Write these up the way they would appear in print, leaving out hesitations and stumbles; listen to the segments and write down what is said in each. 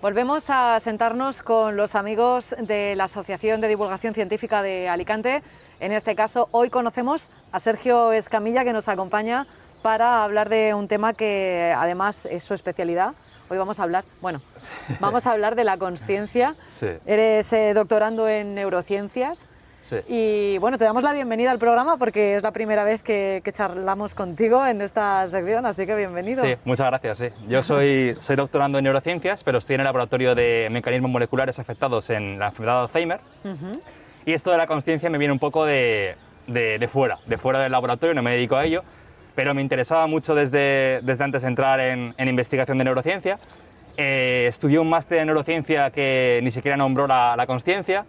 Volvemos a sentarnos con los amigos de la Asociación de Divulgación Científica de Alicante. En este caso, hoy conocemos a Sergio Escamilla, que nos acompaña para hablar de un tema que además es su especialidad. Hoy vamos a hablar, vamos a hablar de la consciencia. Sí. Eres doctorando en neurociencias. Sí. Y bueno, te damos la bienvenida al programa porque es la primera vez que charlamos contigo en esta sección, así que bienvenido. Sí, muchas gracias. Sí. Yo soy doctorando en neurociencias, pero estoy en el laboratorio de mecanismos moleculares afectados en la enfermedad de Alzheimer. Y esto de la consciencia me viene un poco de fuera del laboratorio, no me dedico a ello, pero me interesaba mucho desde antes de entrar en investigación de neurociencia. Estudié un máster en neurociencia que ni siquiera nombró la consciencia.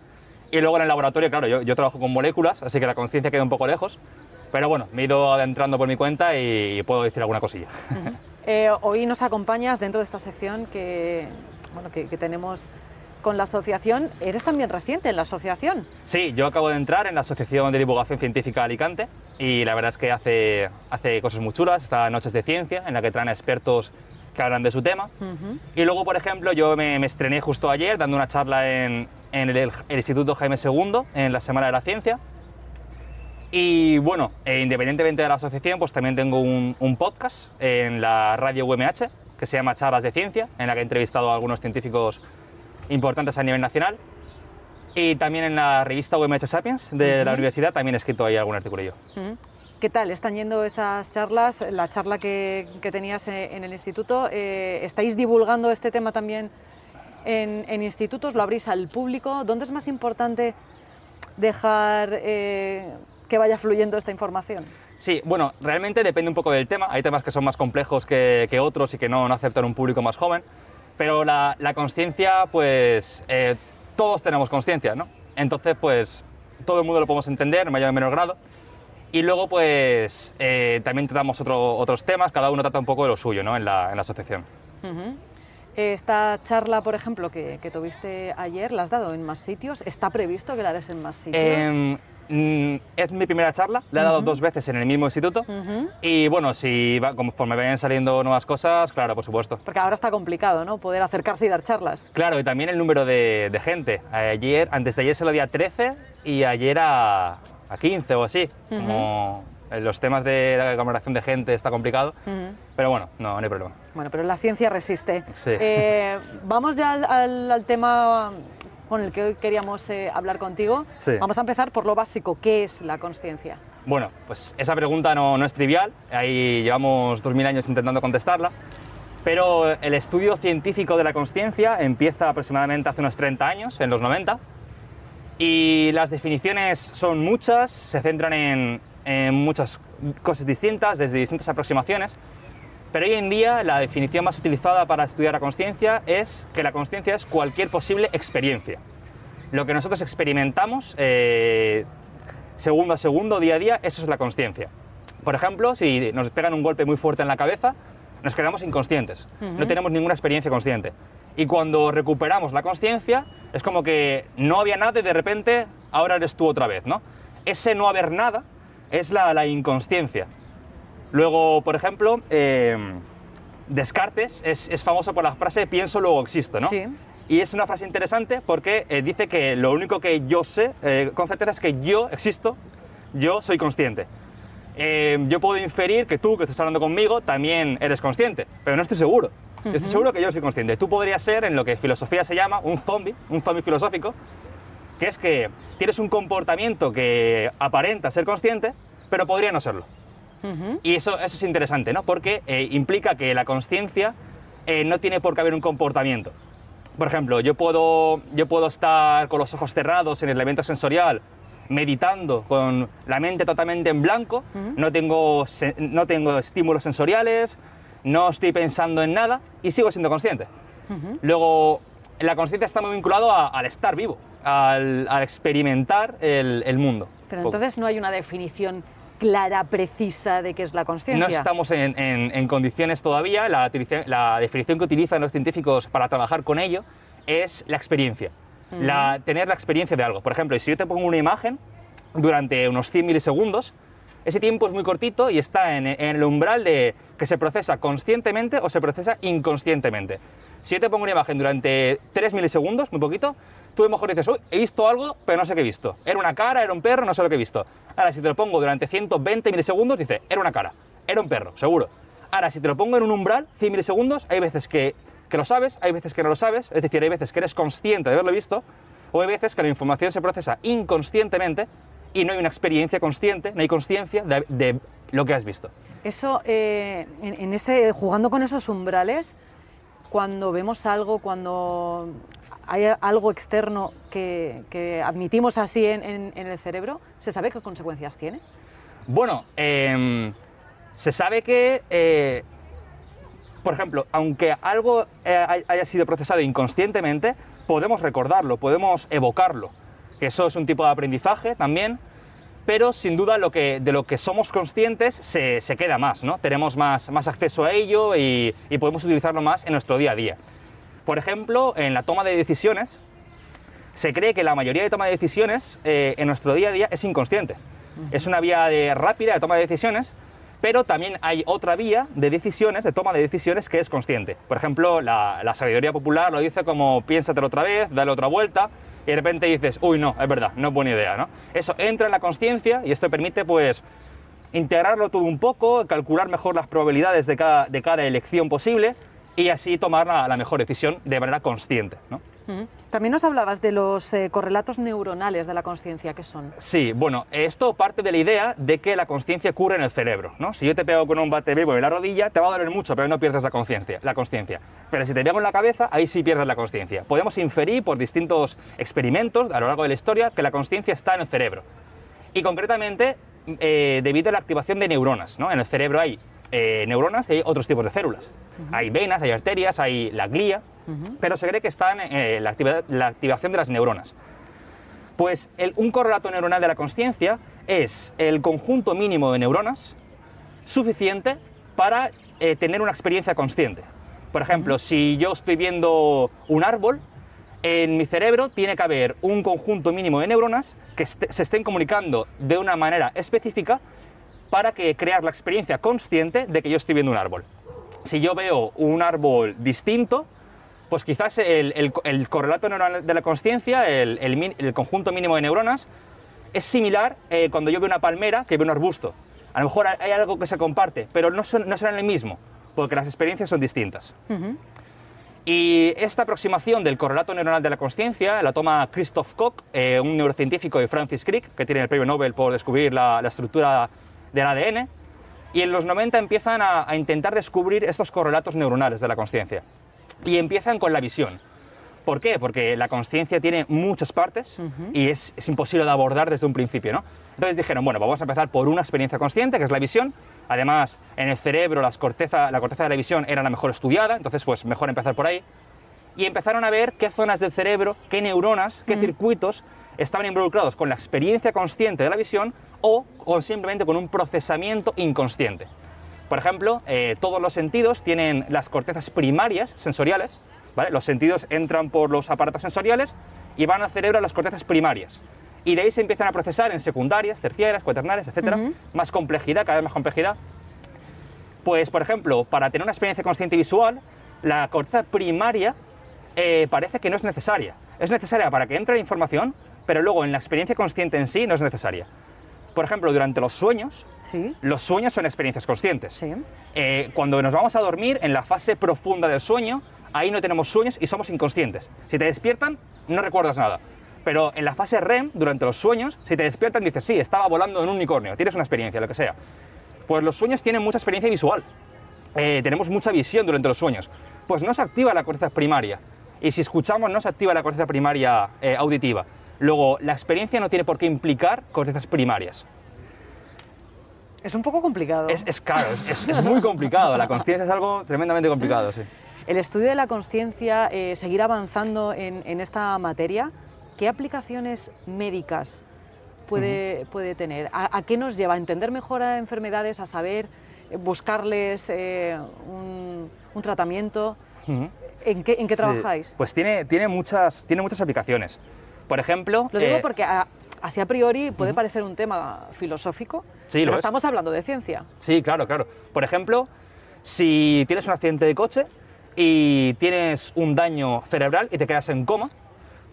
Y luego en el laboratorio, claro, yo trabajo con moléculas, así que la consciencia queda un poco lejos. Pero bueno, me he ido adentrando por mi cuenta y puedo decir alguna cosilla. Hoy nos acompañas dentro de esta sección que tenemos con la asociación. ¿Eres también reciente en la asociación? Sí, yo acabo de entrar en la Asociación de Divulgación Científica de Alicante y la verdad es que hace cosas muy chulas. Está Noches de Ciencia, en la que traen a expertos que hablan de su tema. Y luego, por ejemplo, yo me estrené justo ayer dando una charla en el Instituto Jaime II, en la Semana de la Ciencia. Y bueno, independientemente de la asociación, pues también tengo un podcast en la radio UMH, que se llama Charlas de Ciencia, en la que he entrevistado a algunos científicos importantes a nivel nacional. Y también en la revista UMH Sapiens de la universidad también he escrito ahí algún artículo. ¿Qué tal están yendo esas charlas? La charla que tenías en el instituto, ¿estáis divulgando este tema también en institutos? ¿Lo abrís al público? ¿Dónde es más importante dejar que vaya fluyendo esta información? Sí, bueno, realmente depende un poco del tema. Hay temas que son más complejos que otros y que no aceptan un público más joven. Pero la consciencia, pues todos tenemos consciencia, ¿no? Entonces, pues todo el mundo lo podemos entender en mayor o menor grado. Y luego, pues también tratamos otros temas, cada uno trata un poco de lo suyo, ¿no? en la asociación. Esta charla, por ejemplo, que tuviste ayer, ¿la has dado en más sitios? ¿Está previsto que la des en más sitios? Es mi primera charla, la he dado 2 veces en el mismo instituto. Y bueno, conforme vayan saliendo nuevas cosas, claro, por supuesto. Porque ahora está complicado, ¿no? Poder acercarse y dar charlas. Claro, y también el número de gente. Antes de ayer se lo di a 13 y ayer a 15 o así. Como en los temas de la aglomeración de gente está complicado, pero bueno, no hay problema. Bueno, pero la ciencia resiste. Sí. Vamos ya al tema con el que hoy queríamos hablar contigo. Sí. Vamos a empezar por lo básico. ¿Qué es la consciencia? Bueno, pues esa pregunta no es trivial. Ahí llevamos 2000 años intentando contestarla. Pero el estudio científico de la consciencia empieza aproximadamente hace unos 30 años, en los 90. Y las definiciones son muchas, se centran en muchas cosas distintas, desde distintas aproximaciones. Pero hoy en día la definición más utilizada para estudiar la consciencia es que la consciencia es cualquier posible experiencia. Lo que nosotros experimentamos segundo a segundo, día a día, eso es la consciencia. Por ejemplo, si nos pegan un golpe muy fuerte en la cabeza, nos quedamos inconscientes, no tenemos ninguna experiencia consciente. Y cuando recuperamos la consciencia, es como que no había nada y de repente ahora eres tú otra vez, ¿no? Ese no haber nada es la inconsciencia. Luego, por ejemplo, Descartes es famoso por la frase pienso, luego existo, ¿no? Sí. Y es una frase interesante porque dice que lo único que yo sé con certeza es que yo existo, yo soy consciente. Yo puedo inferir que tú, que estás hablando conmigo, también eres consciente, pero no estoy seguro. Yo estoy seguro que yo soy consciente. Tú podrías ser, en lo que en filosofía se llama, un zombie filosófico, que es que tienes un comportamiento que aparenta ser consciente, pero podría no serlo. Y eso es interesante, ¿no? Porque implica que la consciencia no tiene por qué haber un comportamiento. Por ejemplo, yo puedo estar con los ojos cerrados en el elemento sensorial, meditando con la mente totalmente en blanco, no tengo estímulos sensoriales, no estoy pensando en nada y sigo siendo consciente. Luego, la consciencia está muy vinculado al estar vivo, al experimentar el mundo. Pero entonces no hay una definición clara, precisa de qué es la consciencia. No estamos en condiciones todavía. La definición que utilizan los científicos para trabajar con ello es la experiencia. Tener la experiencia de algo. Por ejemplo, si yo te pongo una imagen durante unos 100 milisegundos, ese tiempo es muy cortito y está en el umbral de que se procesa conscientemente o se procesa inconscientemente. Si yo te pongo una imagen durante 3 milisegundos, muy poquito, tú a lo mejor dices, uy, he visto algo, pero no sé qué he visto. Era una cara, era un perro, no sé lo que he visto. Ahora, si te lo pongo durante 120 milisegundos, dices, era una cara, era un perro, seguro. Ahora, si te lo pongo en un umbral, 100 milisegundos, hay veces que lo sabes, hay veces que no lo sabes, es decir, hay veces que eres consciente de haberlo visto, o hay veces que la información se procesa inconscientemente y no hay una experiencia consciente, no hay consciencia de lo que has visto. Eso, jugando con esos umbrales, cuando vemos algo, cuando hay algo externo que admitimos así en el cerebro, ¿se sabe qué consecuencias tiene? Bueno, se sabe que, por ejemplo, aunque algo haya sido procesado inconscientemente, podemos recordarlo, podemos evocarlo. Eso es un tipo de aprendizaje también, pero sin duda de lo que somos conscientes se queda más, ¿no? Tenemos más acceso a ello y podemos utilizarlo más en nuestro día a día. Por ejemplo, en la toma de decisiones, se cree que la mayoría de toma de decisiones en nuestro día a día es inconsciente. Es una vía rápida de toma de decisiones, pero también hay otra vía de decisiones, de toma de decisiones, que es consciente. Por ejemplo, la sabiduría popular lo dice como piénsatelo otra vez, dale otra vuelta, y de repente dices, uy, no, es verdad, no es buena idea, ¿no? Eso entra en la consciencia y esto permite, pues, integrarlo todo un poco, calcular mejor las probabilidades de cada elección posible y así tomar la mejor decisión de manera consciente, ¿no? También nos hablabas de los correlatos neuronales de la consciencia, ¿qué son? Sí, bueno, esto parte de la idea de que la consciencia ocurre en el cerebro, ¿no? Si yo te pego con un bate vivo en la rodilla, te va a doler mucho, pero no pierdes la consciencia. Pero si te pego en la cabeza, ahí sí pierdes la consciencia. Podemos inferir por distintos experimentos a lo largo de la historia que la consciencia está en el cerebro. Y concretamente, debido a la activación de neuronas, ¿no? En el cerebro hay neuronas y hay otros tipos de células. Hay venas, hay arterias, hay la glía, pero se cree que está en la activación de las neuronas. Pues un correlato neuronal de la consciencia es el conjunto mínimo de neuronas suficiente para tener una experiencia consciente. Por ejemplo, si yo estoy viendo un árbol, en mi cerebro tiene que haber un conjunto mínimo de neuronas que se estén comunicando de una manera específica para crear la experiencia consciente de que yo estoy viendo un árbol. Si yo veo un árbol distinto, pues quizás el correlato neuronal de la consciencia, el conjunto mínimo de neuronas, es similar cuando yo veo una palmera que veo un arbusto. A lo mejor hay algo que se comparte, pero no serán el mismo, porque las experiencias son distintas. Y esta aproximación del correlato neuronal de la consciencia la toma Christoph Koch, un neurocientífico de Francis Crick, que tiene el premio Nobel por descubrir la estructura del ADN, y en los 90 empiezan a intentar descubrir estos correlatos neuronales de la consciencia. Y empiezan con la visión. ¿Por qué? Porque la consciencia tiene muchas partes y es imposible de abordar desde un principio, ¿no? Entonces dijeron, bueno, vamos a empezar por una experiencia consciente, que es la visión. Además, en el cerebro la corteza de la visión era la mejor estudiada, entonces pues mejor empezar por ahí. Y empezaron a ver qué zonas del cerebro, qué neuronas, qué circuitos estaban involucrados con la experiencia consciente de la visión o simplemente con un procesamiento inconsciente. Por ejemplo, todos los sentidos tienen las cortezas primarias sensoriales, ¿vale? Los sentidos entran por los aparatos sensoriales y van al cerebro a las cortezas primarias. Y de ahí se empiezan a procesar en secundarias, terciarias, cuaternarias, etc. Más complejidad, cada vez más complejidad. Pues, por ejemplo, para tener una experiencia consciente y visual, la corteza primaria parece que no es necesaria. Es necesaria para que entre la información, pero luego en la experiencia consciente en sí no es necesaria. Por ejemplo, durante los sueños, los sueños son experiencias conscientes. Cuando nos vamos a dormir, en la fase profunda del sueño, ahí no tenemos sueños y somos inconscientes. Si te despiertan, no recuerdas nada. Pero en la fase REM, durante los sueños, si te despiertan, dices, sí, estaba volando en un unicornio, tienes una experiencia, lo que sea. Pues los sueños tienen mucha experiencia visual. Tenemos mucha visión durante los sueños. Pues no se activa la corteza primaria. Y si escuchamos, no se activa la corteza primaria auditiva. Luego, la experiencia no tiene por qué implicar cortezas primarias. Es un poco complicado. Claro, es muy complicado. La consciencia es algo tremendamente complicado, sí. El estudio de la consciencia, seguir avanzando en esta materia, ¿qué aplicaciones médicas puede tener? ¿A qué nos lleva? ¿A entender mejor a enfermedades, a saber buscarles un tratamiento? ¿En qué trabajáis? Pues tiene muchas aplicaciones. Por ejemplo... Lo digo porque así a priori puede parecer un tema filosófico, sí, pero estamos hablando de ciencia. Sí, claro. Por ejemplo, si tienes un accidente de coche y tienes un daño cerebral y te quedas en coma,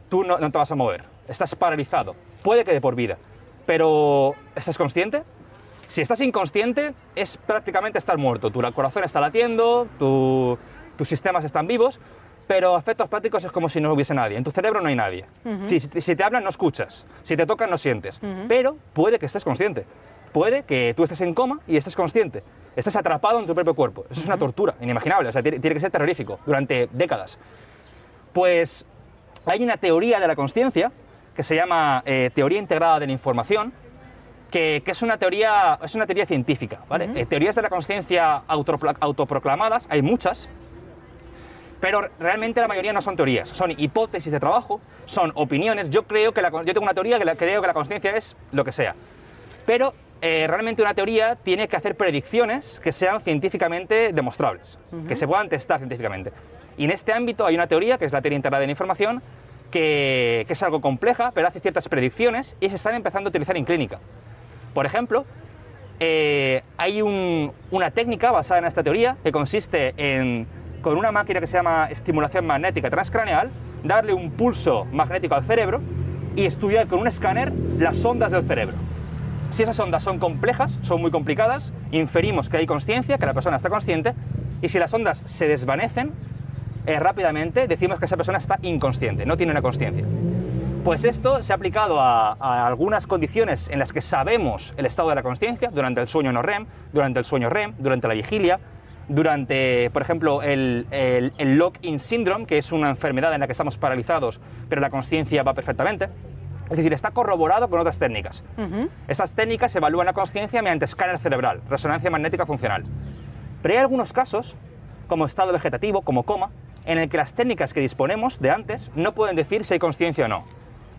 tú no te vas a mover, estás paralizado, puede que de por vida, pero ¿estás consciente? Si estás inconsciente, es prácticamente estar muerto. Tu corazón está latiendo, tus sistemas están vivos, pero a efectos prácticos es como si no hubiese nadie. En tu cerebro no hay nadie. Si te hablan, no escuchas. Si te tocan, no sientes. Pero puede que estés consciente. Puede que tú estés en coma y estés consciente. Estés atrapado en tu propio cuerpo. Eso es una tortura inimaginable. O sea, tiene que ser terrorífico durante décadas. Pues hay una teoría de la consciencia que se llama teoría integrada de la información, que es una teoría científica, ¿vale? Teorías de la consciencia autoproclamadas, hay muchas, pero realmente la mayoría no son teorías, son hipótesis de trabajo, son opiniones. Yo tengo una teoría que creo que la consciencia es lo que sea, pero realmente una teoría tiene que hacer predicciones que sean científicamente demostrables, que se puedan testar científicamente. Y en este ámbito hay una teoría, que es la teoría integrada de la información, que es algo compleja, pero hace ciertas predicciones y se están empezando a utilizar en clínica. Por ejemplo, hay una técnica basada en esta teoría que consiste en, con una máquina que se llama estimulación magnética transcraneal, darle un pulso magnético al cerebro y estudiar con un escáner las ondas del cerebro. Si esas ondas son complejas, son muy complicadas, inferimos que hay consciencia, que la persona está consciente, y si las ondas se desvanecen rápidamente, decimos que esa persona está inconsciente, no tiene una consciencia. Pues esto se ha aplicado a algunas condiciones en las que sabemos el estado de la consciencia, durante el sueño no REM, durante el sueño REM, durante la vigilia, durante, por ejemplo, el lock-in syndrome, que es una enfermedad en la que estamos paralizados, pero la consciencia va perfectamente. Es decir, está corroborado con otras técnicas. Estas técnicas evalúan la consciencia mediante escáner cerebral, resonancia magnética funcional. Pero hay algunos casos, como estado vegetativo, como coma, en el que las técnicas que disponemos de antes no pueden decir si hay consciencia o no.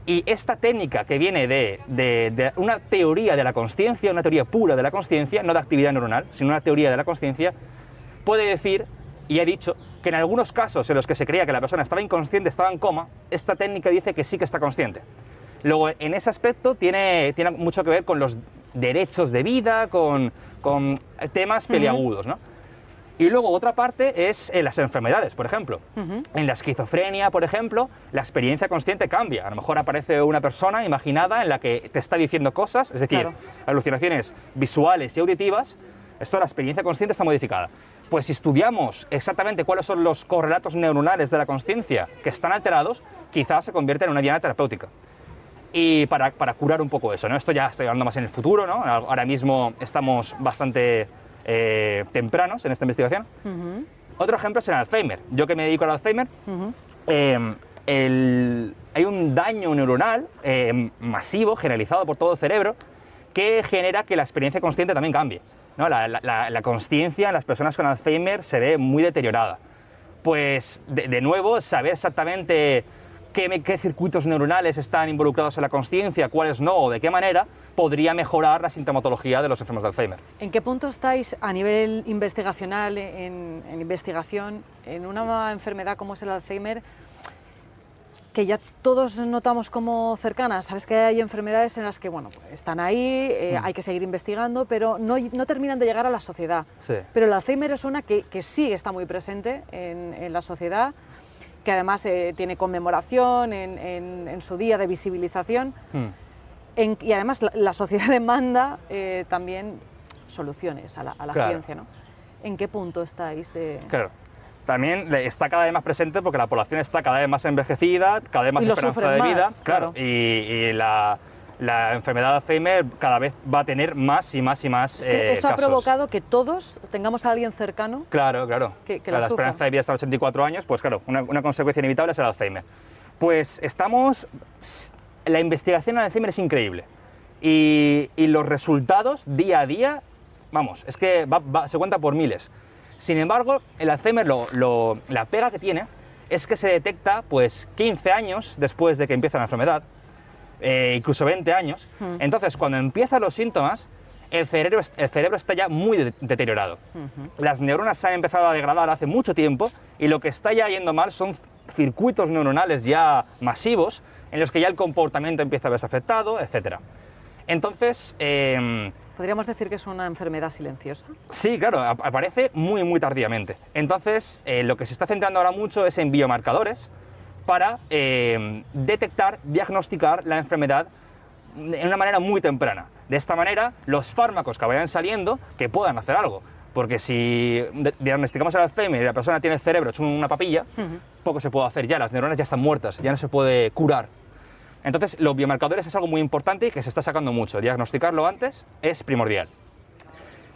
Y esta técnica, que viene de una teoría de la consciencia, una teoría pura de la consciencia, no de actividad neuronal, sino una teoría de la consciencia, puede decir, y he dicho, que en algunos casos en los que se creía que la persona estaba inconsciente, estaba en coma, esta técnica dice que sí que está consciente. Luego, en ese aspecto tiene mucho que ver con los derechos de vida, con temas peliagudos, ¿no? Y luego otra parte es en las enfermedades, por ejemplo. En la esquizofrenia, por ejemplo, la experiencia consciente cambia. A lo mejor aparece una persona imaginada en la que te está diciendo cosas, es decir, alucinaciones visuales y auditivas. La experiencia consciente está modificada. Pues si estudiamos exactamente cuáles son los correlatos neuronales de la consciencia que están alterados, quizás se convierta en una diana terapéutica. Y para curar un poco eso, ¿no? Esto ya estoy hablando más en el futuro, ¿no? Ahora mismo estamos bastante tempranos en esta investigación. Otro ejemplo es el Alzheimer. Yo, que me dedico al Alzheimer, hay un daño neuronal masivo, generalizado por todo el cerebro, que genera que la experiencia consciente también cambie, ¿no? La consciencia en las personas con Alzheimer se ve muy deteriorada. Pues, de nuevo, saber exactamente qué circuitos neuronales están involucrados en la consciencia, cuáles no, o de qué manera, podría mejorar la sintomatología de los enfermos de Alzheimer. ¿En qué punto estáis a nivel investigacional, en investigación, en una enfermedad como es el Alzheimer, que ya todos notamos como cercanas? Sabes que hay enfermedades en las que, bueno, pues están ahí, hay que seguir investigando, pero no terminan de llegar a la sociedad. Sí. Pero el Alzheimer es una que sí está muy presente en la sociedad, que además tiene conmemoración en su día de visibilización. Y además la sociedad demanda también soluciones a la ciencia, ¿no? ¿En qué punto estáis de...? Claro. También está cada vez más presente porque la población está cada vez más envejecida, cada vez más esperanza de vida. Claro. Y la enfermedad de Alzheimer cada vez va a tener más y más y más es que eso casos. Ha provocado que todos tengamos a alguien cercano que la esperanza de vida hasta 84 años, pues claro, una consecuencia inevitable es el Alzheimer. Pues la investigación en Alzheimer es increíble y los resultados día a día, vamos, es que se cuenta por miles. Sin embargo, el Alzheimer, la pega que tiene es que se detecta pues 15 años después de que empieza la enfermedad, incluso 20 años. Entonces, cuando empiezan los síntomas, el cerebro está ya muy deteriorado. Las neuronas se han empezado a degradar hace mucho tiempo y lo que está ya yendo mal son circuitos neuronales ya masivos en los que ya el comportamiento empieza a verse afectado, etc. Entonces, ¿Podríamos decir que es una enfermedad silenciosa? Sí, claro, aparece muy, muy tardíamente. Entonces, lo que se está centrando ahora mucho es en biomarcadores para detectar, diagnosticar la enfermedad de una manera muy temprana. De esta manera, los fármacos que vayan saliendo, que puedan hacer algo. Porque si diagnosticamos el Alzheimer y la persona tiene el cerebro hecho una papilla, poco se puede hacer ya, las neuronas ya están muertas, ya no se puede curar. Entonces, los biomarcadores es algo muy importante y que se está sacando mucho. Diagnosticarlo antes es primordial.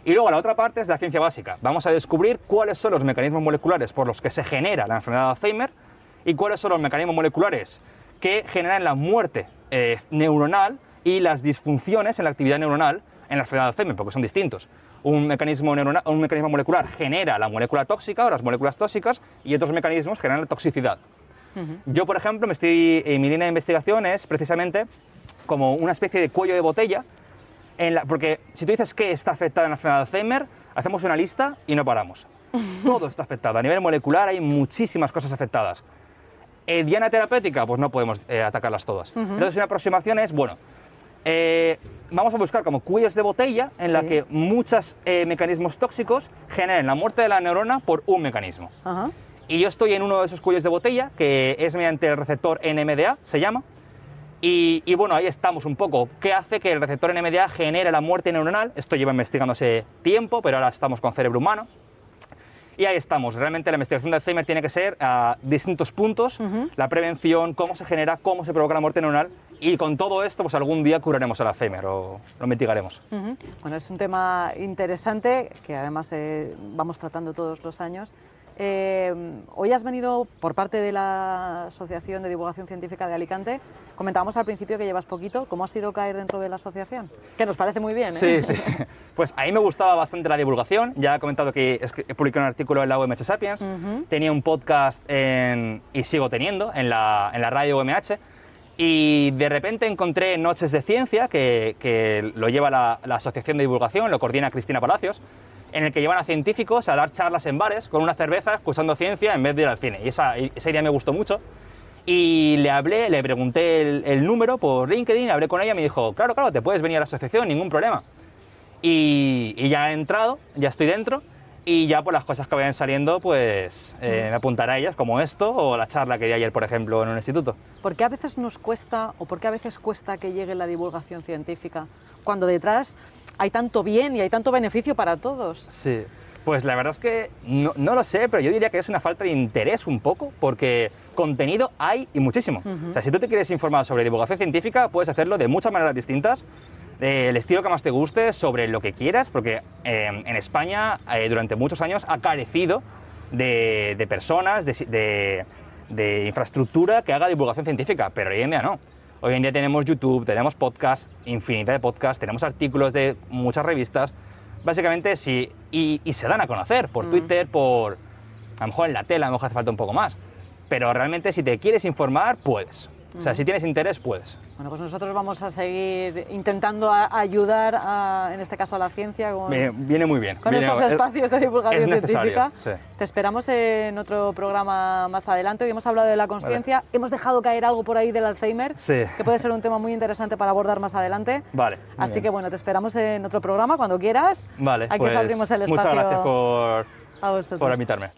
Y luego la otra parte es la ciencia básica. Vamos a descubrir cuáles son los mecanismos moleculares por los que se genera la enfermedad de Alzheimer y cuáles son los mecanismos moleculares que generan la muerte neuronal y las disfunciones en la actividad neuronal en la enfermedad de Alzheimer, porque son distintos. Un mecanismo molecular genera la molécula tóxica o las moléculas tóxicas y otros mecanismos generan la toxicidad. Yo, por ejemplo, mi línea de investigación es precisamente como una especie de cuello de botella, porque si tú dices qué está afectada en la enfermedad de Alzheimer, hacemos una lista y no paramos. Todo está afectado. A nivel molecular hay muchísimas cosas afectadas. Diana terapéutica, pues no podemos atacarlas todas. Entonces, una aproximación es, bueno, vamos a buscar como cuellos de botella en la que muchos mecanismos tóxicos generen la muerte de la neurona por un mecanismo. Y yo estoy en uno de esos cuellos de botella, que es mediante el receptor NMDA, se llama. Y bueno, ahí estamos un poco. ¿Qué hace que el receptor NMDA genere la muerte neuronal? Esto lleva investigándose tiempo, pero ahora estamos con cerebro humano. Y ahí estamos. Realmente la investigación de Alzheimer tiene que ser a distintos puntos, la prevención, cómo se genera, cómo se provoca la muerte neuronal, y con todo esto pues algún día curaremos el Alzheimer o lo mitigaremos. Bueno, es un tema interesante que además vamos tratando todos los años. Hoy has venido por parte de la Asociación de Divulgación Científica de Alicante. Comentábamos al principio que llevas poquito. ¿Cómo ha sido caer dentro de la asociación? Que nos parece muy bien, ¿eh? Sí, sí. Pues a mí me gustaba bastante la divulgación. Ya he comentado que he publicado un artículo en la UMH Sapiens. Tenía un podcast y sigo teniendo en la radio UMH. Y de repente encontré Noches de Ciencia, que lo lleva la Asociación de Divulgación, lo coordina Cristina Palacios, en el que llevan a científicos a dar charlas en bares con una cerveza, escuchando ciencia en vez de ir al cine. Y esa idea me gustó mucho. Y le pregunté el número por LinkedIn, hablé con ella y me dijo, claro, te puedes venir a la asociación, ningún problema. Y ya he entrado, ya estoy dentro, y ya por las cosas que vayan saliendo, pues me apuntaré a ellas, como esto, o la charla que di ayer, por ejemplo, en un instituto. ¿Por qué a veces nos cuesta, o por qué a veces cuesta que llegue la divulgación científica, cuando detrás hay tanto bien y hay tanto beneficio para todos? Sí, pues la verdad es que no lo sé, pero yo diría que es una falta de interés un poco, porque contenido hay y muchísimo. O sea, si tú te quieres informar sobre divulgación científica, puedes hacerlo de muchas maneras distintas, el estilo que más te guste, sobre lo que quieras, porque en España durante muchos años ha carecido de personas, de infraestructura que haga divulgación científica, pero hoy en día no. Hoy en día tenemos YouTube, tenemos podcasts, infinidad de podcasts, tenemos artículos de muchas revistas, básicamente sí, y se dan a conocer por Twitter, a lo mejor en la tele, a lo mejor hace falta un poco más, pero realmente si te quieres informar, puedes. O sea, si tienes interés, puedes. Bueno, pues nosotros vamos a seguir intentando ayudar, en este caso a la ciencia, viene muy bien. Con estos espacios de divulgación científica. Sí. Te esperamos en otro programa más adelante. Hoy hemos hablado de la consciencia, hemos dejado caer algo por ahí del Alzheimer, que puede ser un tema muy interesante para abordar más adelante. Así que bueno, te esperamos en otro programa cuando quieras. Vale, aquí os abrimos el espacio. Muchas gracias por invitarme.